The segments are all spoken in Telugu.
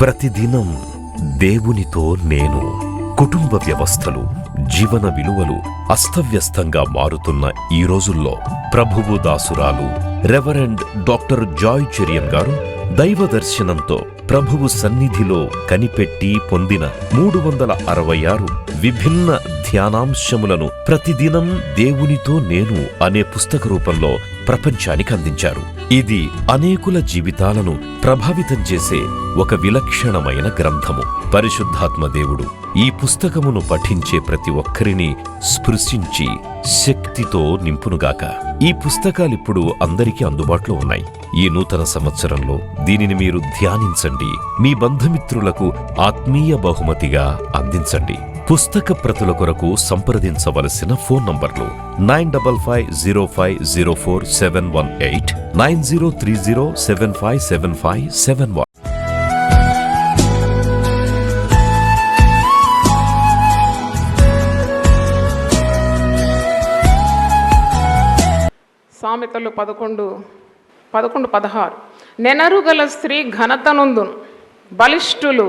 ప్రతిదినం దేవునితో నేను. కుటుంబ వ్యవస్థలు, జీవన విలువలు అస్తవ్యస్తంగా మారుతున్న ఈ రోజుల్లో ప్రభువు దాసురాలు రెవరెండ్ డాక్టర్ జాయ్ చెరియన్ గారు దైవ దర్శనంతో ప్రభువు సన్నిధిలో కనిపెట్టి పొందిన 366 విభిన్న ధ్యానాంశములను ప్రతిదినం దేవునితో నేను అనే పుస్తక రూపంలో ప్రపంచానికి అందించారు. ఇది అనేకుల జీవితాలను ప్రభావితం చేసే ఒక విలక్షణమైన గ్రంథము. పరిశుద్ధాత్మ దేవుడు ఈ పుస్తకమును పఠించే ప్రతి ఒక్కరిని స్పృశించి శక్తితో నింపునుగాక. ఈ పుస్తకాలిప్పుడు అందరికీ అందుబాటులో ఉన్నాయి. ఈ నూతన సంవత్సరంలో దీనిని మీరు ధ్యానించండి, మీ బంధుమిత్రులకు ఆత్మీయ బహుమతిగా అందించండి. పుస్తక ప్రతుల కొరకు సంప్రదించవలసిన ఫోన్ నంబర్లు 9550504718, 9030757571. సామెతలు 11:16 నెనరుగల స్త్రీ ఘనతనుందును, బలిష్ఠులు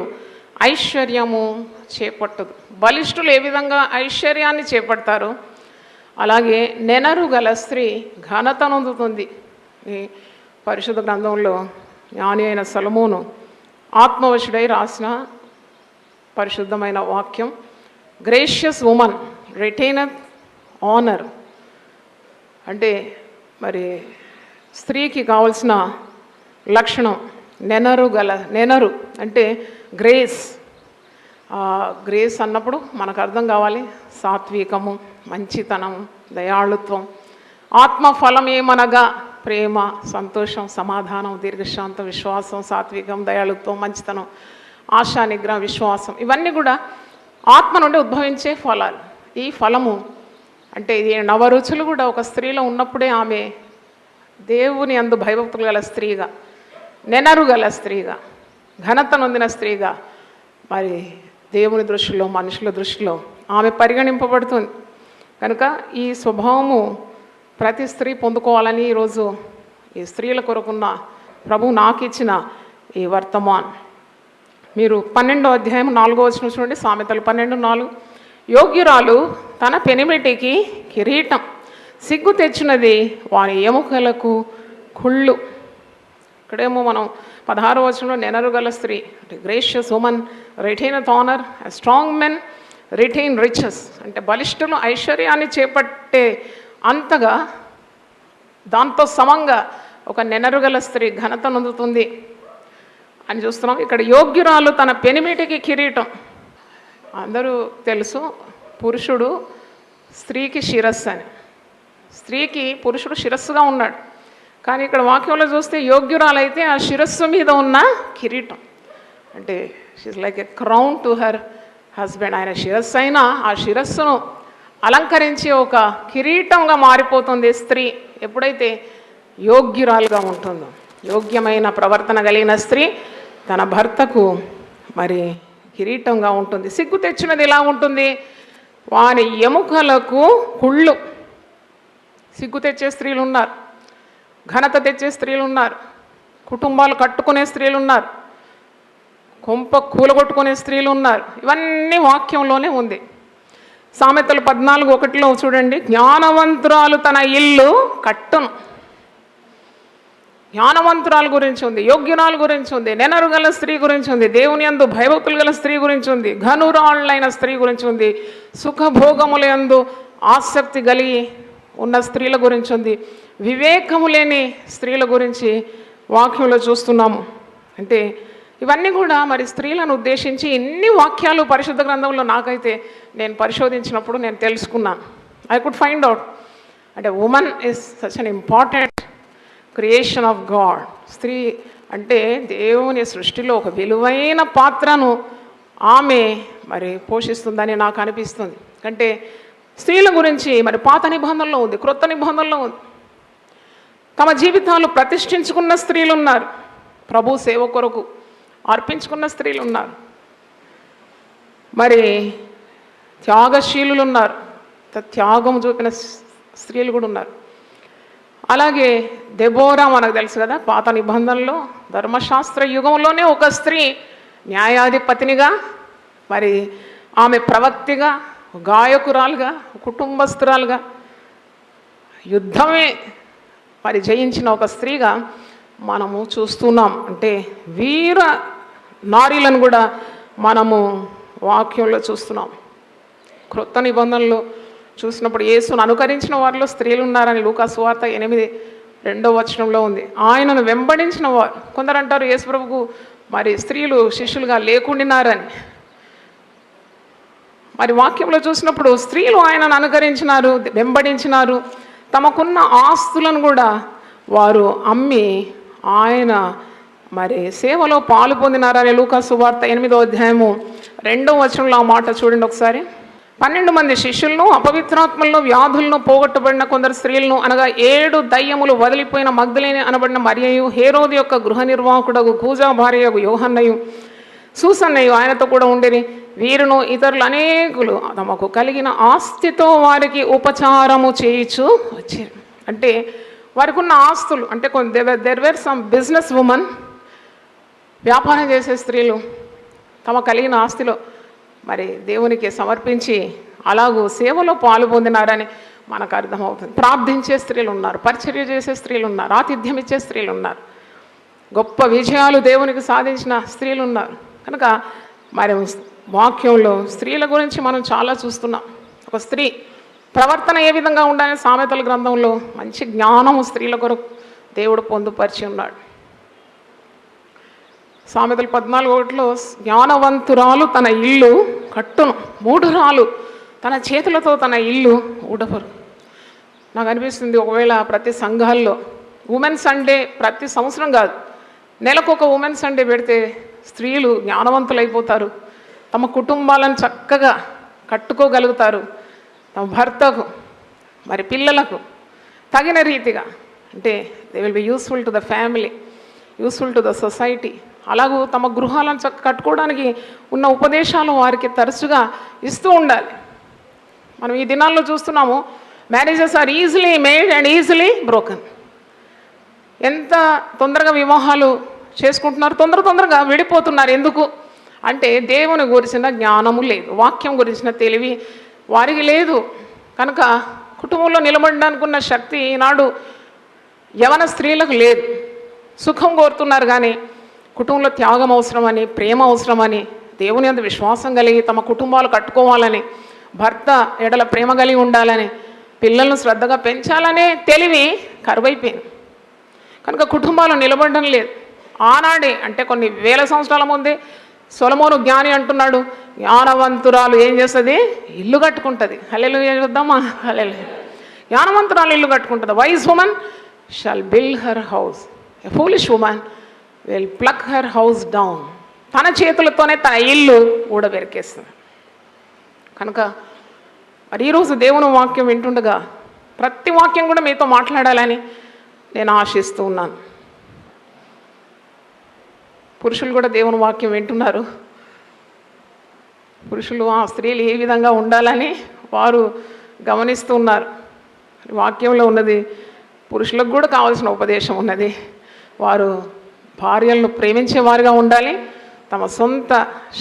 ఐశ్వర్యము చేపట్టదు. బలిష్ఠులు ఏ విధంగా ఐశ్వర్యాన్ని చేపడతారో అలాగే నెనరుగల స్త్రీ ఘనతనొందుతుంది. ఈ పరిశుద్ధ గ్రంథంలో జ్ఞాని అయిన సొలొమోను ఆత్మవశుడై రాసిన పరిశుద్ధమైన వాక్యం. గ్రేషియస్ ఉమన్ రిటైనత్ ఆనర్ అంటే మరి స్త్రీకి కావలసిన లక్షణం నెనరు అంటే గ్రేస్. గ్రేస్ అన్నప్పుడు మనకు అర్థం కావాలి సాత్వికము, మంచితనం, దయాళుత్వం. ఆత్మఫలం ఏమనగా ప్రేమ, సంతోషం, సమాధానం, దీర్ఘశాంతం, విశ్వాసం, సాత్వికం, దయాళుత్వం, మంచితనం, ఆశా, నిగ్రహం, విశ్వాసం, ఇవన్నీ కూడా ఆత్మ నుండి ఉద్భవించే ఫలాలు. ఈ ఫలము అంటే ఇది నవరుచులు కూడా ఒక స్త్రీలో ఉన్నప్పుడే ఆమె దేవుని అందు భయభక్తులు గల స్త్రీగా, నెనరు గల స్త్రీగా, ఘనత నొందిన స్త్రీగా మరి దేవుని దృష్టిలో, మనుషుల దృష్టిలో ఆమె పరిగణింపబడుతుంది. కనుక ఈ స్వభావము ప్రతి స్త్రీ పొందుకోవాలని ఈరోజు ఈ స్త్రీల కొరకున్న ప్రభు నాకు ఇచ్చిన ఈ వర్తమాన్. మీరు 12వ అధ్యాయం 4వ వచనం చూడండి. సామెతలు 12:4 యోగ్యురాలు తన పెనిమిటికి కిరీటం, సిగ్గు తెచ్చినది వారి ఎముకలకు కుళ్ళు. ఇక్కడేమో మనం 16వ వచనంలో నెనరుగల స్త్రీ అంటే gracious woman retaineth honour, strong men retain riches అంటే బలిష్ఠులు ఐశ్వర్యాన్ని చేపట్టే అంతగా దాంతో సమంగా ఒక నెనరుగల స్త్రీ ఘనత నొందుతుంది అని చూస్తున్నాం. ఇక్కడ యోగ్యురాలు తన పెనిమిటికి కిరీటం. అందరూ తెలుసు పురుషుడు స్త్రీకి శిరస్సు అని. స్త్రీకి పురుషుడు శిరస్సుగా ఉన్నాడు. కానీ ఇక్కడ వాక్యంలో చూస్తే యోగ్యురాలైతే ఆ శిరస్సు మీద ఉన్న కిరీటం అంటే she is like a crown to her husband. ఆయన శిరస్సు అయినా ఆ శిరస్సును అలంకరించి ఒక కిరీటంగా మారిపోతుంది స్త్రీ ఎప్పుడైతే యోగ్యురాలుగా ఉంటుందో. యోగ్యమైన ప్రవర్తన కలిగిన స్త్రీ తన భర్తకు మరి కిరీటంగా ఉంటుంది. సిగ్గు తెచ్చినది ఎలా ఉంటుంది? వాని ఎముకలకు కుళ్ళు. సిగ్గు తెచ్చే స్త్రీలు ఉన్నారు, ఘనత తెచ్చే స్త్రీలు ఉన్నారు, కుటుంబాలు కట్టుకునే స్త్రీలు ఉన్నారు, కొంప కూలగొట్టుకునే స్త్రీలు ఉన్నారు. ఇవన్నీ వాక్యంలోనే ఉంది. సామెతలు 14:1 చూడండి. జ్ఞానవంతురాలు తన ఇల్లు కట్టును. జ్ఞానవంతురాలు గురించి ఉంది, యోగ్యురాల గురించి ఉంది, నెనరు గల స్త్రీ గురించి ఉంది, దేవుని యందు భయభక్తులు గల స్త్రీ గురించి ఉంది, ఘనురాళ్ళైన స్త్రీ గురించి ఉంది, సుఖభోగముల యందు ఆసక్తి కలిగి ఉన్న స్త్రీల గురించి ఉంది, వివేకము లేని స్త్రీల గురించి వాక్యంలో చూస్తున్నాము. అంటే ఇవన్నీ కూడా మరి స్త్రీలను ఉద్దేశించి ఇన్ని వాక్యాలు పరిశుద్ధ గ్రంథంలో నాకైతే నేను పరిశోధించినప్పుడు నేను తెలుసుకున్నాను. ఐ కుడ్ ఫైండ్ అవుట్ అంటే women is such an important creation of God. స్త్రీ అంటే దేవుని సృష్టిలో ఒక విలువైన పాత్రను ఆమె మరి పోషిస్తుందని నాకు అనిపిస్తుంది. అంటే స్త్రీల గురించి మరి పాత నిబంధనలో ఉంది, క్రొత్త నిబంధనలో ఉంది. తమ జీవితాలు ప్రతిష్ఠించుకున్న స్త్రీలు ఉన్నారు, ప్రభు సేవ కొరకు అర్పించుకున్న స్త్రీలు ఉన్నారు, మరి త్యాగశీలులు ఉన్నారు, త్యాగం చూపిన స్త్రీలు కూడా ఉన్నారు. అలాగే దెబోరా మనకు తెలుసు కదా, పాత నిబంధనలో ధర్మశాస్త్ర యుగంలోనే ఒక స్త్రీ న్యాయాధిపతినిగా, మరి ఆమె ప్రవక్తిగా, గాయకురాలుగా, కుటుంబస్తురాలుగా, యుద్ధమే మరి జయించిన ఒక స్త్రీగా మనము చూస్తున్నాం. అంటే వీర నారీలను కూడా మనము వాక్యంలో చూస్తున్నాం. క్రొత్త నిబంధనలో చూసినప్పుడు యేసును అనుకరించిన వారిలో స్త్రీలు ఉన్నారని లూకా సువార్త 8:2 ఉంది. ఆయనను వెంబడించిన వారు, కొందరు అంటారు యేసు ప్రభువుకు మరి స్త్రీలు శిష్యులుగా లేకుండినారని. మరి వాక్యంలో చూసినప్పుడు స్త్రీలు ఆయనను అనుకరించినారు, వెంబడించినారు. తమకున్న ఆస్తులను కూడా వారు అమ్మి ఆయన మరి సేవలో పాలు పొందినారని లూకా సువార్త 8:2 ఆ మాట చూడండి ఒకసారి. 12 మంది శిష్యులను, అపవిత్రాత్మలను, వ్యాధులను పోగొట్టబడిన కొందరు స్త్రీలను, అనగా 7 దయ్యములు వదిలిపోయిన మగ్దలేని అనబడిన మరియయు, హేరోదు యొక్క గృహ నిర్వాహకుడగు కూజా భార్యగు యోహన్నయు, సూసన్నయు ఆయనతో కూడా ఉండేది. వీరును ఇతరులు అనేకులు తమకు కలిగిన ఆస్తితో వారికి ఉపచారము చేయించు వచ్చారు. అంటే వారికి ఉన్న ఆస్తులు, అంటే there were some business women, వ్యాపారం చేసే స్త్రీలు తమ కలిగిన ఆస్తిలో మరి దేవునికి సమర్పించి అలాగూ సేవలో పాలు పొందినారని మనకు అర్థమవుతుంది. ప్రార్థించే స్త్రీలు ఉన్నారు, పరిచర్య చేసే స్త్రీలు ఉన్నారు, ఆతిథ్యం ఇచ్చే స్త్రీలు ఉన్నారు, గొప్ప విజయాలు దేవునికి సాధించిన స్త్రీలు ఉన్నారు. కనుక మరి వాక్యంలో స్త్రీల గురించి మనం చాలా చూస్తున్నాం. ఒక స్త్రీ ప్రవర్తన ఏ విధంగా ఉండాలని సామెతల గ్రంథంలో మంచి జ్ఞానము స్త్రీల కొరకు దేవుడు పొందుపరిచి ఉన్నాడు. సామెతలు 14:1 జ్ఞానవంతురాలు తన ఇల్లు కట్టును, మూఢురాలు తన చేతులతో తన ఇల్లు ఊడపరు. నాకు అనిపిస్తుంది ఒకవేళ ప్రతి సంఘాల్లో ఉమెన్ సండే ప్రతి సంవత్సరం కాదు, నెలకొక ఉమెన్ సండే పెడితే స్త్రీలు జ్ఞానవంతులైపోతారు, తమ కుటుంబాలను చక్కగా కట్టుకోగలుగుతారు, తమ భర్తకు మరి పిల్లలకు తగిన రీతిగా, అంటే they will be useful to the family, useful to the society. అలాగూ తమ గృహాలను కట్టుకోవడానికి ఉన్న ఉపదేశాలు వారికి తరచుగా ఇస్తూ ఉండాలి. మనం ఈ దినాల్లో చూస్తున్నాము, marriages are easily made and easily broken. ఎంత తొందరగా వివాహాలు చేసుకుంటున్నారు, తొందరగా విడిపోతున్నారు. ఎందుకు అంటే దేవుని గురించిన జ్ఞానము లేదు, వాక్యం గురించిన తెలివి వారికి లేదు. కనుక కుటుంబంలో నిలబడడానికి ఉన్న శక్తి ఈనాడు యవన స్త్రీలకు లేదు. సుఖం కోరుతున్నారు కానీ కుటుంబంలో త్యాగం అవసరమని, ప్రేమ అవసరమని, దేవుని యందు విశ్వాసం కలిగి తమ కుటుంబాలు కట్టుకోవాలని, భర్త ఎడల ప్రేమ కలిగి ఉండాలని, పిల్లలను శ్రద్ధగా పెంచాలనే తెలివి కరువైపోయింది. కనుక కుటుంబాలు నిలబడడం లేదు. ఆనాడే అంటే కొన్ని వేల సంవత్సరాల ముందే సొలొమోను జ్ఞాని అంటున్నాడు, జ్ఞానవంతురాలు ఏం చేస్తుంది, ఇల్లు కట్టుకుంటుంది. హల్లెలూయా చూద్దామా, హల్లెలూయా. జ్ఞానవంతురాలు ఇల్లు కట్టుకుంటుంది. Wise women shall build her house, a foolish women will pluck her house down. తన చేతులతోనే తన ఇల్లు ఊడబెరికేస్తుంది. కనుక మరి ఈరోజు దేవుని వాక్యం వింటుండగా ప్రతి వాక్యం కూడా మీతో మాట్లాడాలని నేను ఆశిస్తూ ఉన్నాను. పురుషులు కూడా దేవుని వాక్యం వింటున్నారు. పురుషులు ఆ స్త్రీలు ఏ విధంగా ఉండాలని వారు గమనిస్తూ ఉన్నారు. వాక్యంలో ఉన్నది పురుషులకు కూడా కావాల్సిన ఉపదేశం ఉన్నది. వారు భార్యలను ప్రేమించేవారుగా ఉండాలి. తమ సొంత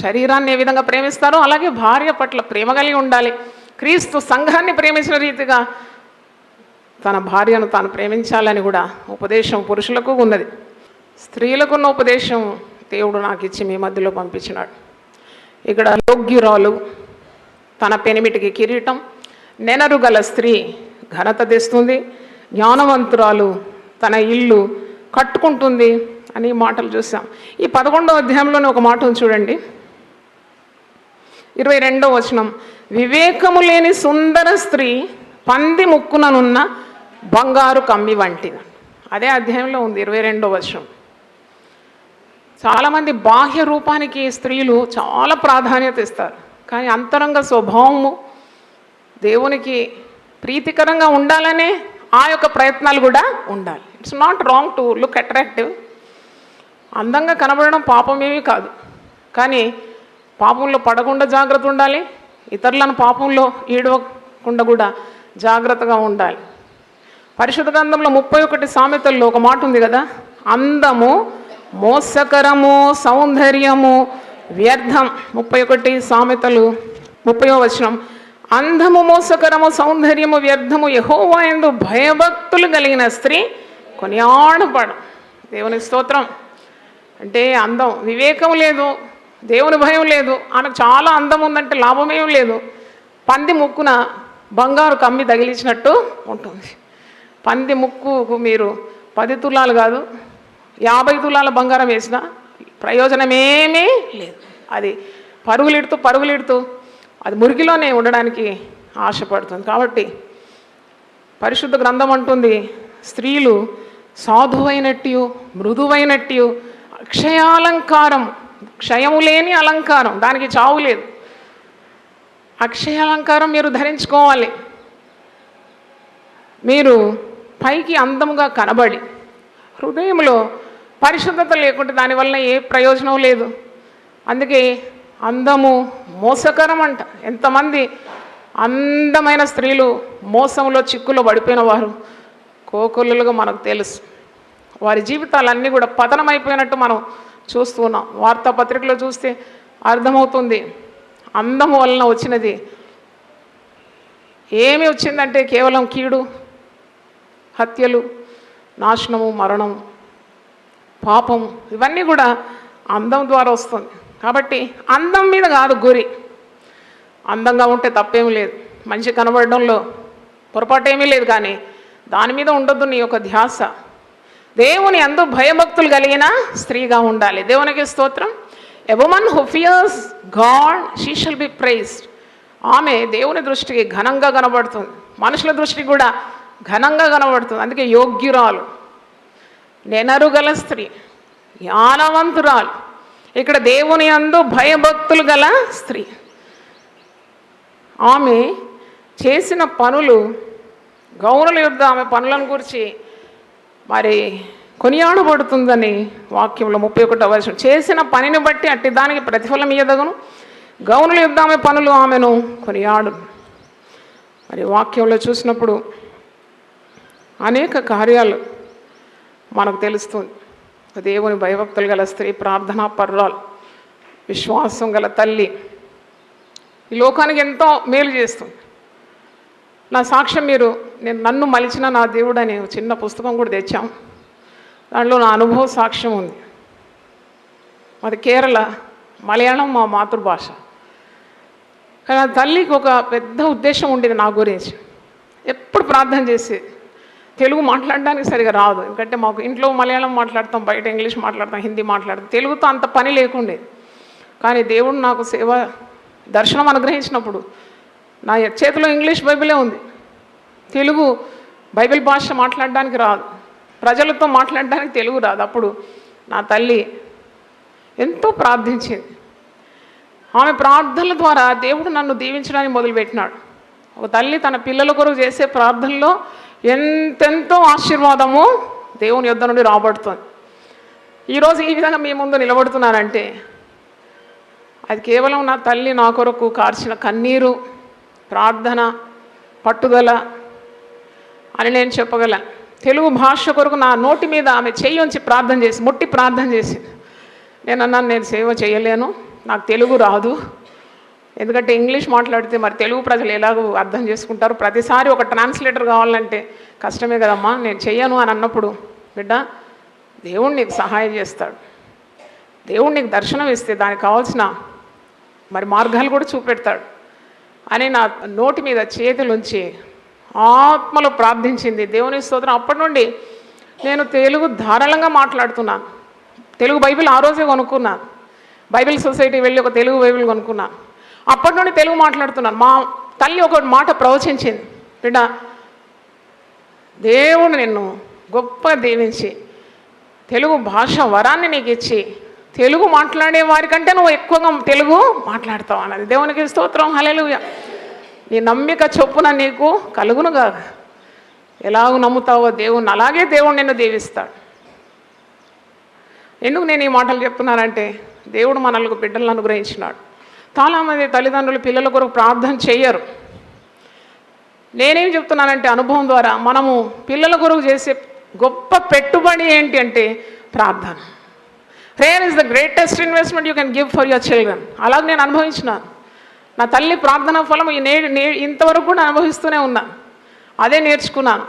శరీరాన్ని ఏ విధంగా ప్రేమిస్తారో అలాగే భార్య పట్ల ప్రేమ కలిగి ఉండాలి. క్రీస్తు సంఘాన్ని ప్రేమించిన రీతిగా తన భార్యను తాను ప్రేమించాలని కూడా ఉపదేశం పురుషులకు ఉన్నది. స్త్రీలకున్న ఉపదేశం దేవుడు నాకు ఇచ్చి మీ మధ్యలో పంపించినాడు. ఇక్కడ యోగ్యురాలు తన పెనిమిటికి కిరీటం, నెనరు గల స్త్రీ ఘనత తెస్తుంది, జ్ఞానవంతురాలు తన ఇల్లు కట్టుకుంటుంది అని మాటలు చూసాం. ఈ 11వ అధ్యాయంలోనే ఒక మాట ఉంది చూడండి, 22వ వచనం. వివేకము లేని సుందర స్త్రీ పంది ముక్కుననున్న బంగారు కమ్మి వంటిది. అదే అధ్యాయంలో ఉంది 22వ వచనం. చాలామంది బాహ్య రూపానికి స్త్రీలు చాలా ప్రాధాన్యత ఇస్తారు, కానీ అంతరంగ స్వభావము దేవునికి ప్రీతికరంగా ఉండాలనే ఆ యొక్క ప్రయత్నాలు కూడా ఉండాలి. It's not wrong to look attractive. అందంగా కనబడడం పాపమేమీ కాదు, కానీ పాపంలో పడకుండా జాగ్రత్త ఉండాలి, ఇతరులను పాపంలో ఈడవకుండా కూడా జాగ్రత్తగా ఉండాలి. పరిశుద్ధ గ్రంథంలో 31 సామెతల్లో ఒక మాట ఉంది కదా, అందము, మోసకరము, సౌందర్యము, వ్యర్థం. 31 సామెతలు 30వ వచనం, అందము మోసకరము సౌందర్యము వ్యర్థము, యెహోవా యందు భయభక్తులు కలిగిన స్త్రీ కొనియాడబడు. దేవుని స్తోత్రం. అంటే అందం, వివేకం లేదు, దేవుని భయం లేదు, ఆమెకు చాలా అందం ఉందంటే లాభమేం లేదు. పంది ముక్కున బంగారు కమ్మి తగిలించినట్టు ఉంటుంది. పంది ముక్కుకు మీరు 10 తులాలు కాదు 50 తులాల బంగారం వేసినా ప్రయోజనమేమీ లేదు. అది పరుగులిడుతూ అది మురికిలోనే ఉండడానికి ఆశపడుతుంది. కాబట్టి పరిశుద్ధ గ్రంథం అంటుంది, స్త్రీలు సాధువైనట్టు మృదువైనట్టు అక్షయాలంకారం, క్షయము లేని అలంకారం, దానికి చావు లేదు. అక్షయాలంకారం మీరు ధరించుకోవాలి. మీరు పైకి అందముగా కనబడి హృదయంలో పరిశుద్ధత లేకుంటే దానివల్ల ఏ ప్రయోజనం లేదు. అందుకే అందము మోసకరం అంట. ఎంతమంది అందమైన స్త్రీలు మోసంలో చిక్కులో పడిపోయిన వారు కోకొల్లులుగా మనకు తెలుసు. వారి జీవితాలన్నీ కూడా పతనమైపోయినట్టు మనం చూస్తున్నాం. వార్తాపత్రికలో చూస్తే అర్థమవుతుంది. అందము వలన వచ్చినది ఏమి వచ్చిందంటే కేవలం కీడు, హత్యలు, నాశనము, మరణం, పాపం, ఇవన్నీ కూడా అందం ద్వారా వస్తుంది. కాబట్టి అందం మీద కాదు గురి. అందంగా ఉంటే తప్పేమీ లేదు, మంచి కనబడడంలో పొరపాటు లేదు, కానీ దాని మీద ఉండొద్దు నీ యొక్క ధ్యాస. దేవుని యందు భయభక్తులు కలిగిన స్త్రీగా ఉండాలి. దేవునికి స్తోత్రం. A woman who fears God she shall be praised. ఆమె దేవుని దృష్టికి ఘనంగా కనబడుతుంది, మనుషుల దృష్టికి కూడా ఘనంగా కనబడుతుంది. అందుకే యోగ్యురాలు, నెనరుగల స్త్రీ, జ్ఞానవంతురాలు. ఇక్కడ దేవుని యందు భయభక్తులు గల స్త్రీ. ఆమె చేసిన పనులు, గౌరవ యుద్ధ ఆమె పనులను గురించి మరి కొనియాడబడుతుందని వాక్యంలో 31వ వచనం, చేసిన పనిని బట్టి అట్టి దానికి ప్రతిఫలం ఇయ్యదగును, గౌనుల యుద్ధ ఆమె పనులు ఆమెను కొనియాడు. మరి వాక్యంలో చూసినప్పుడు అనేక కార్యాలు మనకు తెలుస్తుంది. దేవుని భయభక్తులు గల స్త్రీ, ప్రార్థనా పర్రాలు, విశ్వాసం గల తల్లి, ఈ లోకానికి ఎంతో మేలు చేస్తుంది. నా సాక్ష్యం మీరు, నేను నన్ను మలిచిన నా దేవుడు అనే చిన్న పుస్తకం కూడా తెచ్చాం. దాంట్లో నా అనుభవ సాక్ష్యం ఉంది. అది కేరళ, మలయాళం మా మాతృభాష. కానీ ఆ తల్లికి ఒక పెద్ద ఉద్దేశం ఉండేది నా గురించి. ఎప్పుడు ప్రార్థన చేసేది. తెలుగు మాట్లాడడానికి సరిగా రాదు, ఎందుకంటే మాకు ఇంట్లో మలయాళం మాట్లాడతాం, బయట ఇంగ్లీష్ మాట్లాడతాం, హిందీ మాట్లాడతాం, తెలుగుతో అంత పని లేకుండేది. కానీ దేవుడు నాకు సేవ దర్శనం అనుగ్రహించినప్పుడు నా చేతిలో ఇంగ్లీష్ బైబిలే ఉంది. తెలుగు బైబిల్ భాష మాట్లాడడానికి రాదు, ప్రజలతో మాట్లాడడానికి తెలుగు రాదు. అప్పుడు నా తల్లి ఎంతో ప్రార్థించింది. ఆమె ప్రార్థనల ద్వారా దేవుడు నన్ను దీవించడానికి మొదలుపెట్టినాడు. ఒక తల్లి తన పిల్లల కొరకు చేసే ప్రార్థనలో ఎంతెంతో ఆశీర్వాదము దేవుని యొద్ద నుండి రాబడుతుంది. ఈరోజు ఈ విధంగా మీ ముందు నిలబడుతున్నానంటే అది కేవలం నా తల్లి నా కొరకు కార్చిన కన్నీరు, ప్రార్థన, పట్టుదల అని నేను చెప్పగలను. తెలుగు భాష కొరకు నా నోటి మీద ఆమె చెయ్యి ఉంచి ప్రార్థన చేసి, ముట్టి ప్రార్థన చేసింది. నేను అన్నాను, నేను సేవ చేయలేను, నాకు తెలుగు రాదు, ఎందుకంటే ఇంగ్లీష్ మాట్లాడితే మరి తెలుగు ప్రజలు ఎలాగో అర్థం చేసుకుంటారు, ప్రతిసారి ఒక ట్రాన్స్లేటర్ కావాలంటే కష్టమే కదమ్మా, నేను చెయ్యను అని అన్నప్పుడు, బిడ్డ దేవుడు నీకు సహాయం చేస్తాడు, దేవుడు నీకు దర్శనం ఇస్తే దానికి కావాల్సిన మరి మార్గాలు కూడా చూపెడతాడు అని నా నోటి మీద చేతులుంచి ఆత్మలో ప్రార్థించింది. దేవుని స్తోత్రం. అప్పటి నుండి నేను తెలుగు ధారాళంగా మాట్లాడుతున్నాను. తెలుగు బైబిల్ ఆ రోజే కొనుక్కున్నాను. బైబిల్ సొసైటీ వెళ్ళి ఒక తెలుగు బైబిల్ కొనుక్కున్నాను. అప్పటి నుండి తెలుగు మాట్లాడుతున్నాను. మా తల్లి ఒక మాట ప్రవచించింది, బిడ్డ దేవుడు నిన్ను గొప్ప దీవించి తెలుగు భాష వరాన్ని నీకు ఇచ్చి తెలుగు మాట్లాడే వారికంటే నువ్వు ఎక్కువగా తెలుగు మాట్లాడతావు అన్నది. దేవునికి స్తోత్రం. హల్లెలూయా. నీ నమ్మిక చొప్పున నీకు కలుగునుగా. ఎలాగ నమ్ముతావో దేవుణ్ణి, అలాగే దేవుడు నిన్ను దీవిస్తాడు. ఎందుకు నేను ఈ మాటలు చెప్తున్నానంటే దేవుడు మనల్ని బిడ్డలను అనుగ్రహించినాడు. చాలామంది తల్లిదండ్రులు పిల్లల కొరకు ప్రార్థన చేయరు. నేనేం చెప్తున్నానంటే అనుభవం ద్వారా మనము పిల్లల కొరకు చేసే గొప్ప పెట్టుబడి ఏంటి అంటే ప్రార్థన. Prayer is the greatest investment you can give for your children. అలాగే నేను అనుభవించినాను. నా తల్లి ప్రార్థనా ఫలం ఇంతవరకు కూడా అనుభవిస్తూనే ఉన్నాను. అదే నేర్చుకున్నాను.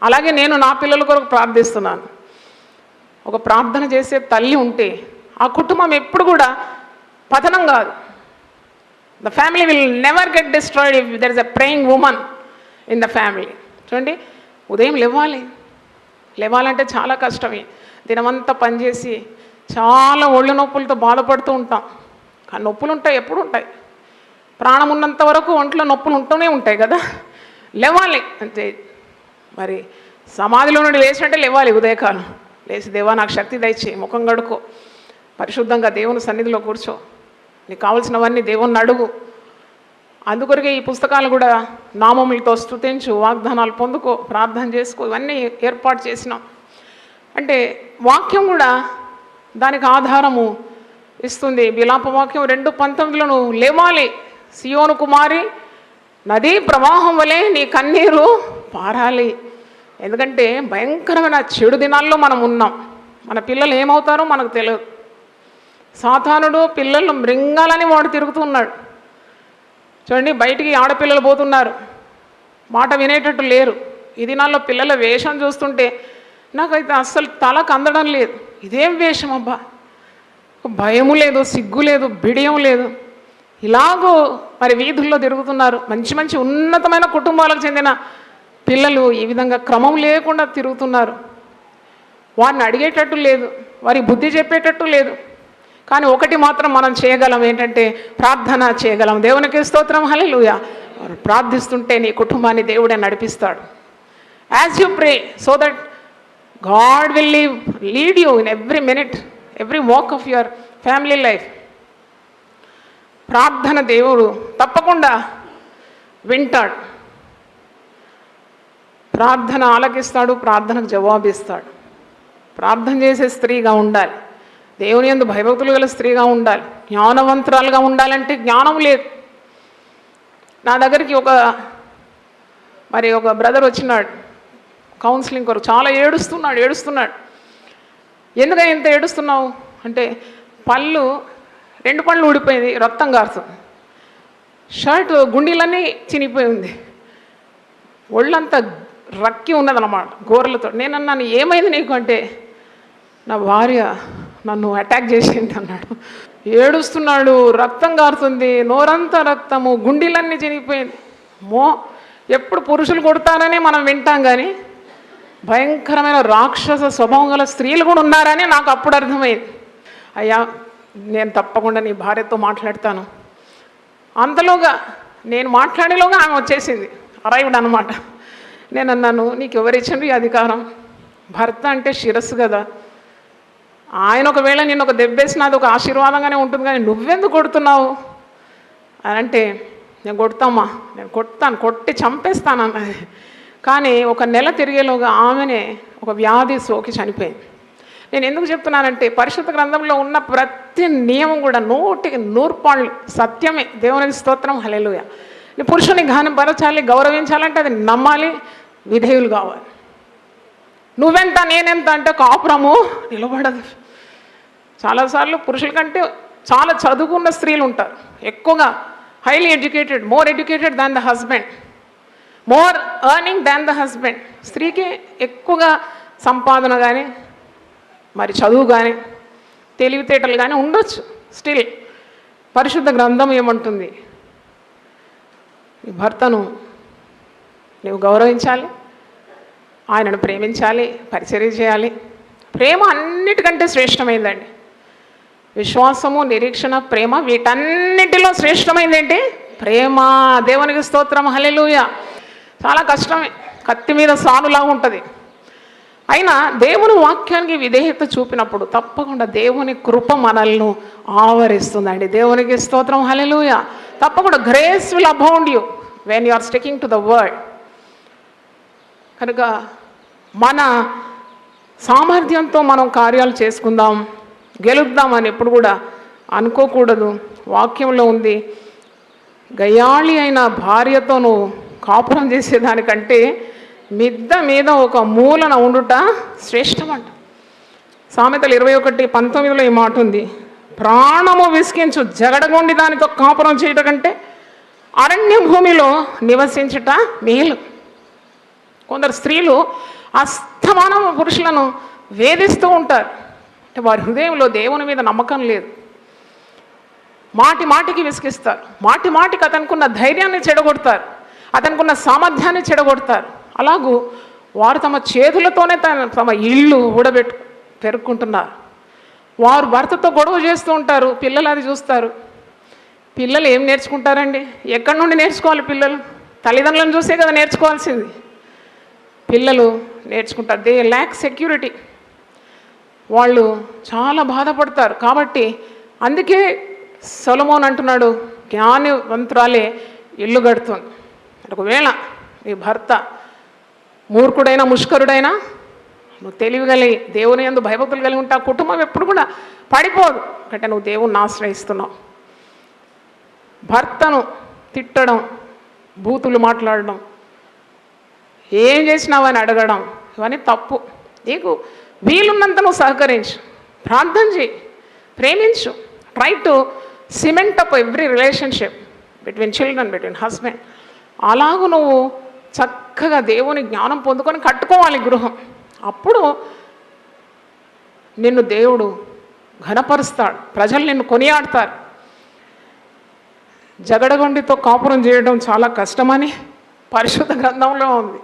అలాగే నేను నా పిల్లల కొరకు ప్రార్థిస్తున్నాను. ఒక ప్రార్థన చేసే తల్లి ఉంటే ఆ కుటుంబం ఎప్పుడు కూడా పతనం కాదు. The family will never get destroyed if there is a praying woman in the family. చూడండి, ఉదయం లేవాలంటే చాలా కష్టమే. దినమంతా పనిచేసి చాలా ఒళ్ళు నొప్పులతో బాధపడుతూ ఉంటాం. కానీ నొప్పులు ఉంటాయి, ఎప్పుడు ఉంటాయి. ప్రాణం ఉన్నంత వరకు ఒంట్లో నొప్పులు ఉంటూనే ఉంటాయి కదా. లేవాలి అంతే. మరి సమాధిలో నుండి లేచినట్టే లేవాలి. ఉదయకాలం లేచి, దేవా నాకు శక్తి దయచి, ముఖం కడుకో, పరిశుద్ధంగా దేవుని సన్నిధిలో కూర్చో, నీకు కావాల్సినవన్నీ దేవుణ్ణి అడుగు. అందుకొరకే ఈ పుస్తకాలు కూడా నామములతో స్తుతించు, వాగ్దానాలు పొందుకో, ప్రార్థన చేసుకో, ఇవన్నీ ఏర్పాటు చేసినాం. అంటే వాక్యం కూడా దానికి ఆధారము ఇస్తుంది. విలాప వాక్యం 2:19 నువ్వు లేవాలి సియోను కుమారి, నదీ ప్రవాహం వలె నీ కన్నీరు పారాలి. ఎందుకంటే భయంకరమైన చెడు దినాల్లో మనం ఉన్నాం. మన పిల్లలు ఏమవుతారో మనకు తెలియదు. సాతానుడు పిల్లలు మృంగాలని వాడు తిరుగుతున్నాడు. చూడండి, బయటికి ఆడపిల్లలు పోతున్నారు, మాట వినేటట్టు లేరు. ఈ దినాల్లో పిల్లల వేషం చూస్తుంటే నాకైతే అస్సలు తలకు అందడం లేదు. ఇదేం వేషం అబ్బా, భయము లేదు, సిగ్గు లేదు, బిడియం లేదు. ఇలాగూ మరి వీధుల్లో తిరుగుతున్నారు. మంచి మంచి ఉన్నతమైన కుటుంబాలకు చెందిన పిల్లలు ఈ విధంగా క్రమం లేకుండా తిరుగుతున్నారు. వారిని అడిగేటట్టు లేదు, వారి బుద్ధి చెప్పేటట్టు లేదు. కానీ ఒకటి మాత్రం మనం చేయగలం, ఏంటంటే ప్రార్థన చేయగలం. దేవునికి స్తోత్రం, హల్లెలూయా. ప్రార్థిస్తుంటే నీ కుటుంబాన్ని దేవుడే నడిపిస్తాడు. As you pray, so that God will lead you in every minute, every walk of your family life. ప్రార్థన దేవుడు తప్పకుండా వింటాడు, ప్రార్థన ఆలకిస్తాడు, ప్రార్థనకు జవాబిస్తాడు. ప్రార్థన చేసే స్త్రీగా ఉండాలి, దేవుని యందు భయభక్తులు గల స్త్రీగా ఉండాలి, జ్ఞానవంతురాలుగా ఉండాలంటే జ్ఞానం లేదు. నా దగ్గరికి ఒక బ్రదర్ వచ్చినాడు కౌన్సిలింగ్ కొరకు. చాలా ఏడుస్తున్నాడు. ఎందుకని ఇంత ఏడుస్తున్నావు అంటే, 2 పళ్ళు ఊడిపోయింది, రక్తం కారుతుంది, షర్ట్ గుండీలన్నీ చినిగిపోయి ఉంది, ఒళ్ళంతా రక్కి ఉన్నదన్నమాట గోరలతో. నేను అన్నాను, ఏమైంది నీకు అంటే, నా భార్య నన్ను అటాక్ చేసింది అన్నాడు. ఏడుస్తున్నాడు, రక్తం కారుతుంది, నోరంతా రక్తము, గుండీలన్నీ చినిగిపోయింది. ఎప్పుడు పురుషులు కొడతారని మనం వింటాం, కానీ భయంకరమైన రాక్షస స్వభావం గల స్త్రీలు కూడా ఉన్నారని నాకు అప్పుడు అర్థమైంది. అయ్యా, నేను తప్పకుండా నీ భార్యతో మాట్లాడతాను. అంతలోగా నేను మాట్లాడేలోగా ఆమె వచ్చేసింది, అరైవ్డ్ అనమాట. నేను అన్నాను, నీకు ఎవరిచ్చిండ్రు ఈ అధికారం? భర్త అంటే శిరస్సు కదా. ఆయన ఒకవేళ నేను ఒక దెబ్బేసిన అది ఒక ఆశీర్వాదంగానే ఉంటుంది, కానీ నువ్వెందుకు కొడుతున్నావు అని అంటే, నేను కొడతామా, నేను కొట్టి చంపేస్తాను అన్నది. కానీ 1 నెల తిరిగేలోగా ఆమెనే ఒక వ్యాధి సోకి చనిపోయింది. నేను ఎందుకు చెప్తున్నానంటే, పరిశుద్ధ గ్రంథంలో ఉన్న ప్రతి నియమం కూడా 100% సత్యమే. దేవునికి స్తోత్రం, హల్లెలూయా. నీ పురుషుని ఘనపరచాలి, గౌరవించాలంటే అది నమ్మాలి, విధేయులు కావాలి. నువ్వెంత నేనెంత అంటే కాపురము నిలబడదు. చాలాసార్లు పురుషుల కంటే చాలా చదువుకున్న స్త్రీలు ఉంటారు, ఎక్కువగా highly educated, more educated than the husband, more earning than the husband. స్త్రీకి ఎక్కువగా సంపాదన కానీ, మరి చదువు కానీ, తెలివితేటలు కానీ ఉండొచ్చు. స్టిల్ పరిశుద్ధ గ్రంథం ఏమంటుంది? నీ భర్తను నువ్వు గౌరవించాలి, ఆయనను ప్రేమించాలి, పరిచర్య చేయాలి. ప్రేమ అన్నిటికంటే శ్రేష్టమైందండి. విశ్వాసము, నిరీక్షణ, ప్రేమ, వీటన్నిటిలో శ్రేష్టమైంది ఏంటి? ప్రేమ. దేవునికి స్తోత్రం, హల్లెలూయా. చాలా కష్టమే, కత్తి మీద సానులాగా ఉంటుంది. అయినా దేవుని వాక్యానికి విధేయత చూపినప్పుడు తప్పకుండా దేవుని కృప మనల్ని ఆవరిస్తుందండి. దేవునికి స్తోత్రం, హల్లెలూయా. తప్పకుండా grace will abound you when you are sticking to the word. కనుక మన సామర్థ్యంతో మనం కార్యాలు చేసుకుందాం, గెలుద్దామని ఎప్పుడు కూడా అనుకోకూడదు. వాక్యంలో ఉంది, గయాళి అయిన భార్యతో నువ్వు కాపురం చేసేదానికంటే మిద్ద మీద ఒక మూలన ఉండుట శ్రేష్టమంట. సామెతలు 21:19 ఈ మాట ఉంది, ప్రాణము విసికించు జగడగొండి దానితో కాపురం చేయట కంటే అరణ్య భూమిలో నివసించుట మేలు. కొందరు స్త్రీలు అస్తమానము పురుషులను వేధిస్తూ ఉంటారు. అంటే వారి హృదయంలో దేవుని మీద నమ్మకం లేదు. మాటి మాటికి విసిగిస్తారు, మాటి మాటికి అతనుకున్న ధైర్యాన్ని చెడగొడతారు, అతనుకున్న సామర్థ్యాన్ని చెడగొడతారు. అలాగూ వారు తమ చేతులతోనే తమ ఇల్లు పెరుక్కుంటున్నారు. వారు భర్తతో గొడవ చేస్తూ ఉంటారు, పిల్లలు అది చూస్తారు. పిల్లలు ఏం నేర్చుకుంటారండి? ఎక్కడి నుండి నేర్చుకోవాలి? పిల్లలు తల్లిదండ్రులను చూసే కదా నేర్చుకోవాల్సింది. పిల్లలు నేర్చుకుంటారు. They lakh security. వాళ్ళు చాలా బాధపడతారు. కాబట్టి అందుకే సొలొమోన్ అంటున్నాడు, జ్ఞానవంతురాలే ఇల్లు కడుతుంది. ఒకవేళ నీ భర్త మూర్ఖుడైనా ముష్కరుడైనా నువ్వు తెలివిగలిగి దేవుని యందు భయభక్తులు కలిగి ఉంటే ఆ కుటుంబం ఎప్పుడు కూడా పడిపోదు. అంటే నువ్వు దేవుణ్ణి ఆశ్రయిస్తున్నావు. భర్తను తిట్టడం, బూతులు మాట్లాడడం, ఏం చేసినావు అని అడగడం, ఇవన్నీ తప్పు. నీకు వీలున్నంత నువ్వు సహకరించు, ప్రార్థన చేయి, ప్రేమించు. Try to cement up every relationship between children, between husband. అలాగూ నువ్వు చక్కగా దేవుని జ్ఞానం పొందుకొని కట్టుకోవాలి గృహం. అప్పుడు నిన్ను దేవుడు ఘనపరుస్తాడు, ప్రజలు నిన్ను కొనియాడతారు. జగడగొండితో కాపురం చేయడం చాలా కష్టమని పరిశుద్ధ గ్రంథంలో ఉంది.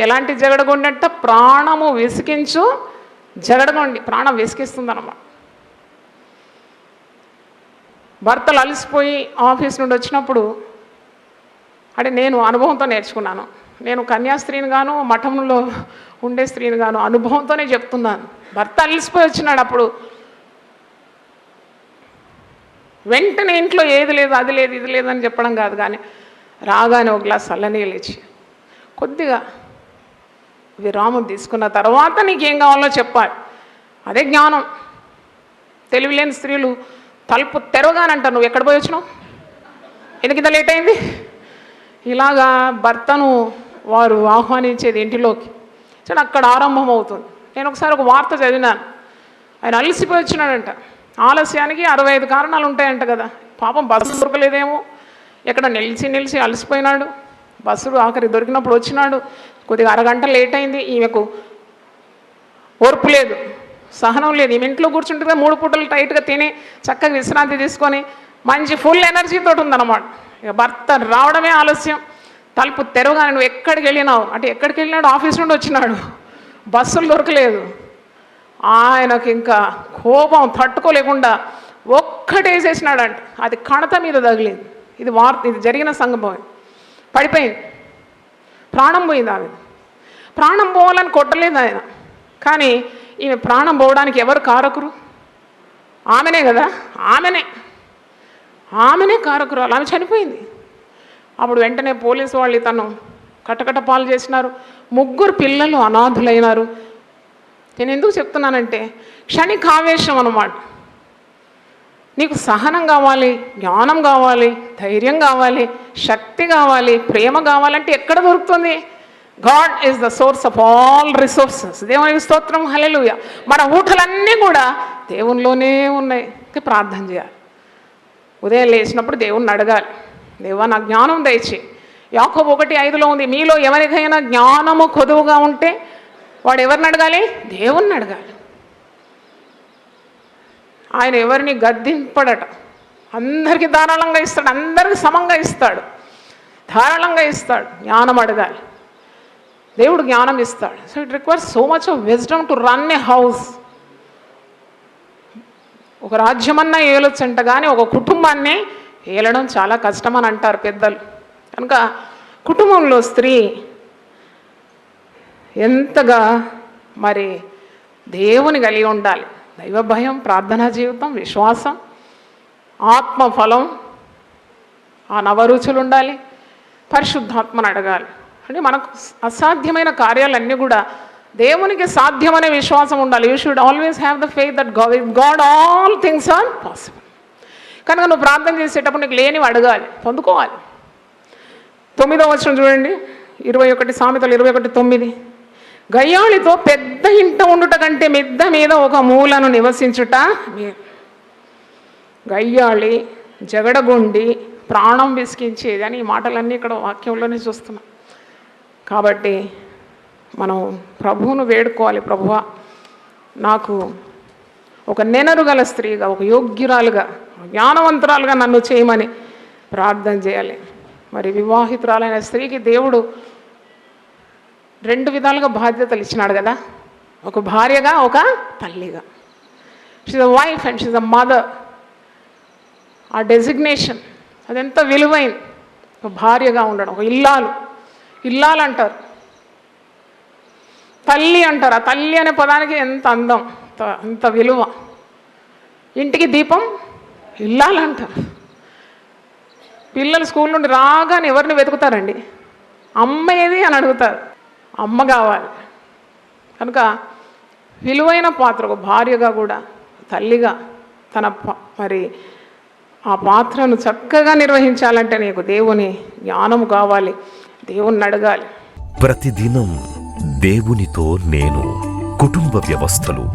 ఎలాంటి జగడగొండి అంటే ప్రాణము విసికించు జగడగొండి, ప్రాణం విసికిస్తుంది అన్నమాట. భర్తలు అలసిపోయి ఆఫీస్ నుండి వచ్చినప్పుడు, అంటే నేను అనుభవంతో నేర్చుకున్నాను. నేను కన్యాస్త్రీని గాను, మఠంలో ఉండే స్త్రీని గాను అనుభవంతోనే చెప్తున్నాను. భర్త అలసిపోయి వచ్చినాడు, అప్పుడు వెంటనే ఇంట్లో ఏది లేదు, అది లేదు, ఇది లేదని చెప్పడం కాదు, కానీ రాగానే ఒక గ్లాస్ చల్లనీళ్ళు ఇచ్చి కొద్దిగా విరామం తీసుకున్న తర్వాత నీకేం కావాలో చెప్పాలి. అదే జ్ఞానం. తెలివిలేని స్త్రీలు తలుపు తెరవగానంటారు, నువ్వు ఎక్కడ పోయి వచ్చినావు, ఎందుకు ఇంత లేట్ అయింది. ఇలాగా భర్తను వారు ఆహ్వానించేది ఇంటిలోకి. సరే, అక్కడ ఆరంభం అవుతుంది. నేను ఒకసారి ఒక వార్త చదివినాను. ఆయన అలసిపోయి వచ్చినాడంట. ఆలస్యానికి 65 కారణాలు ఉంటాయంట కదా. పాపం బస్సు దొరకలేదేమో, ఎక్కడ నిలిచి అలసిపోయినాడు. బస్సు ఆఖరి దొరికినప్పుడు వచ్చినాడు, కొద్దిగా అరగంట లేట్ అయింది. ఈమెకు ఓర్పు లేదు, సహనం లేదు. ఈమె ఇంట్లో కూర్చుంటుందిగా 3 పూటలు టైట్గా తిని చక్కగా విశ్రాంతి తీసుకొని మంచి ఫుల్ ఎనర్జీతో ఉందన్నమాట. ఇక భర్త రావడమే ఆలస్యం. తలుపు తెరవగానే నువ్వు ఎక్కడికి వెళ్ళినావు అంటే, ఎక్కడికి వెళ్ళినాడు? ఆఫీస్ నుండి వచ్చినాడు, బస్సులు దొరకలేదు. ఆయనకు ఇంకా కోపం తట్టుకోలేకుండా ఒక్కటేసేసినాడంట. అది కణత మీద తగిలింది. ఇది జరిగిన సంగమం. పడిపోయింది, ప్రాణం పోయింది. ఆమె ప్రాణం పోవాలని కొట్టలేదు ఆయన, కానీ ఈమె ప్రాణం పోవడానికి ఎవరు కారకురు? ఆమెనే కదా, ఆమెనే కారకురాలు. ఆమె చనిపోయింది. అప్పుడు వెంటనే పోలీసు వాళ్ళు తను కటకట పాలు చేసినారు. 3 పిల్లలు అనాథులైనారు. నేను ఎందుకు చెప్తున్నానంటే, క్షణికావేశం అన్నమాట. నీకు సహనం కావాలి, జ్ఞానం కావాలి, ధైర్యం కావాలి, శక్తి కావాలి, ప్రేమ కావాలంటే ఎక్కడ దొరుకుతుంది? God is the source of all resources. దేవునికి స్తోత్రం, హల్లెలూయా. మన ఊటలన్నీ కూడా దేవునిలోనే ఉన్నాయి. ప్రార్థన చేయాలి. ఉదయం లేచినప్పుడు దేవుణ్ణి అడగాలి, దేవా నా జ్ఞానం దయచేయి. యాకోబు 1:5 ఉంది, మీలో ఎవరికైనా జ్ఞానము కొదువుగా ఉంటే వాడు ఎవరిని అడగాలి? దేవుణ్ణి అడగాలి. ఆయన ఎవరిని గద్దింపడట, అందరికీ ధారాళంగా ఇస్తాడు, అందరికీ సమంగా ఇస్తాడు, ధారాళంగా ఇస్తాడు. జ్ఞానం అడగాలి, దేవుడు జ్ఞానం ఇస్తాడు. So it requires so much of wisdom to run A house. ఒక రాజ్యమన్నా ఏలొచ్చంట, కానీ ఒక కుటుంబాన్ని ఏలడం చాలా కష్టం అని అంటారు పెద్దలు. కనుక కుటుంబంలో స్త్రీ ఎంతగా మరి దేవుని కలిగి ఉండాలి. దైవ భయం, ప్రార్థనా జీవితం, విశ్వాసం, ఆత్మఫలం, ఆ నవరుచులు ఉండాలి. పరిశుద్ధాత్మను అడగాలి. అంటే మనకు అసాధ్యమైన కార్యాలన్నీ కూడా దేవునికి సాధ్యమనే విశ్వాసం ఉండాలి. You should always have the faith that God all things are possible. కనుక నువ్వు ప్రార్థన చేసేటప్పుడు నీకు లేనివి అడగాలి, పొందుకోవాలి. 9వ వచనం చూడండి, 21 సామెతలు 21:9. గయ్యాళితో పెద్ద ఇంట ఉండుట కంటే మిద్ద మీద ఒక మూలను నివసించుట గయ్యాళి జగడగొండి ప్రాణం విసికించేది అని ఈ మాటలన్నీ ఇక్కడ వాక్యంలోనే చూస్తున్నాం. కాబట్టి మనం ప్రభువును వేడుకోవాలి. ప్రభువా, నాకు ఒక నెనరుగల స్త్రీగా, ఒక యోగ్యురాలుగా, జ్ఞానవంతురాలుగా నన్ను చేయమని ప్రార్థన చేయాలి. మరి వివాహితురాలైన స్త్రీకి దేవుడు 2 విధాలుగా బాధ్యతలు ఇచ్చినాడు కదా, ఒక భార్యగా, ఒక తల్లిగా. She's a wife and she's a mother. ఆ డెసిగ్నేషన్ అదెంత విలువైంది. ఒక భార్యగా ఉండడం, ఒక ఇల్లాలు అంటారు, తల్లి అంటారు. ఆ తల్లి అనే పదానికి ఎంత అందం, అంత విలువ. ఇంటికి దీపం ఇల్లాలు అంటారు. పిల్లలు స్కూల్ నుండి రాగానే ఎవరిని వెతుకుతారండి? అమ్మ ఏది అని అడుగుతారు. అమ్మ కావాలి. కనుక విలువైన పాత్ర, ఒక భార్యగా కూడా, తల్లిగా తన మరి ఆ పాత్రను చక్కగా నిర్వహించాలంటే నీకు దేవుని జ్ఞానము కావాలి, దేవుణ్ణి అడగాలి. ప్రతిదినం దేవునితో నేను. కుటుంబ వ్యవస్థలు,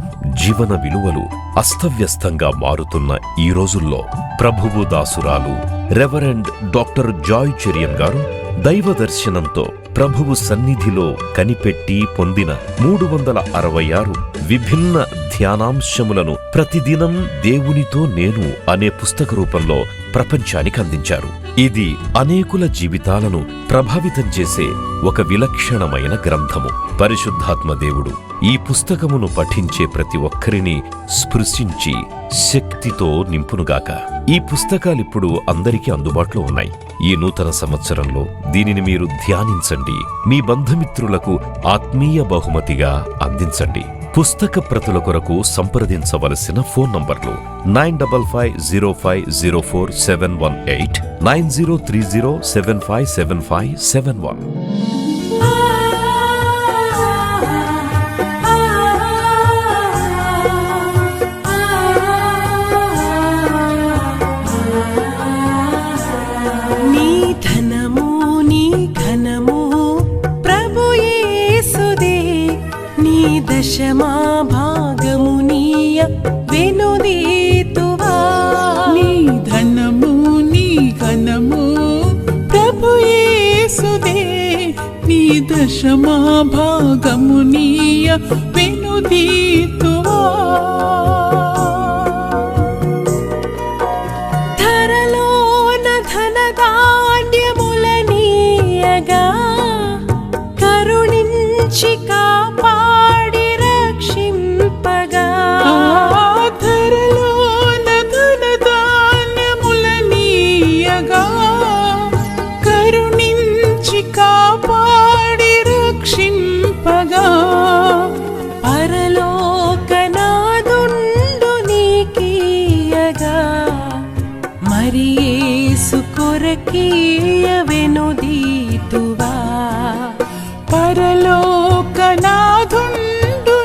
జీవన విలువలు అస్తవ్యస్తంగా మారుతున్న ఈ రోజుల్లో ప్రభువు దాసురాలు రెవరెండ్ డాక్టర్ జాయ్ చెరియన్ గారు దైవ దర్శనంతో ప్రభువు సన్నిధిలో కనిపెట్టి పొందిన 366 విభిన్న ధ్యానాంశములను ప్రతిదినం దేవునితో నేను అనే పుస్తక రూపంలో ప్రపంచానికి అందించారు. ఇది అనేకుల జీవితాలను ప్రభావితం చేసే ఒక విలక్షణమైన గ్రంథము. పరిశుద్ధాత్మ దేవుడు ఈ పుస్తకమును పఠించే ప్రతి ఒక్కరిని స్పృశించి శక్తితో నింపునుగాక. ఈ పుస్తకాలిప్పుడు అందరికీ అందుబాటులో ఉన్నాయి. ఈ నూతన సంవత్సరంలో దీనిని మీరు ధ్యానించండి, మీ బంధుమిత్రులకు ఆత్మీయ బహుమతిగా అందించండి. పుస్తక ప్రతుల కొరకు సంప్రదించవలసిన ఫోన్ నంబర్లు 9550504718, 9030757571. దశమా భాగమునీయ వెనుదీతువా. నీ ధనము నీ ఘనము ప్రభు యేసుదే, నీ దశమా భాగమునీయ వెనుదీతువా. ధరలోన ధనధాన్యములనీయగా కరుణించి వెనుదీతువా. పరలోకనాథుండు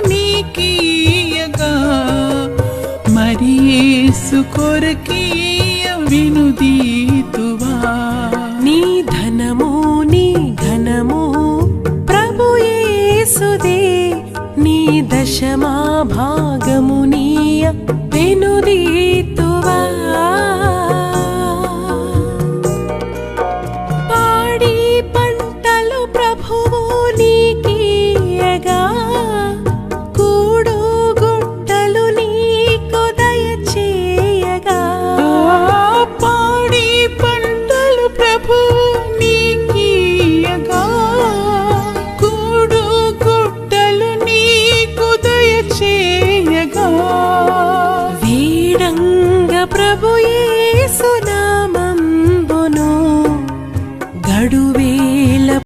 నీకీయగా మరి యేసు కొరకీయ వెనుదీతువా. నీ ధనము నీ ఘనము ప్రభు యేసుదే, నీ దశమా భాగమునీయ వెనుదీతువా. ప్రభు యేసు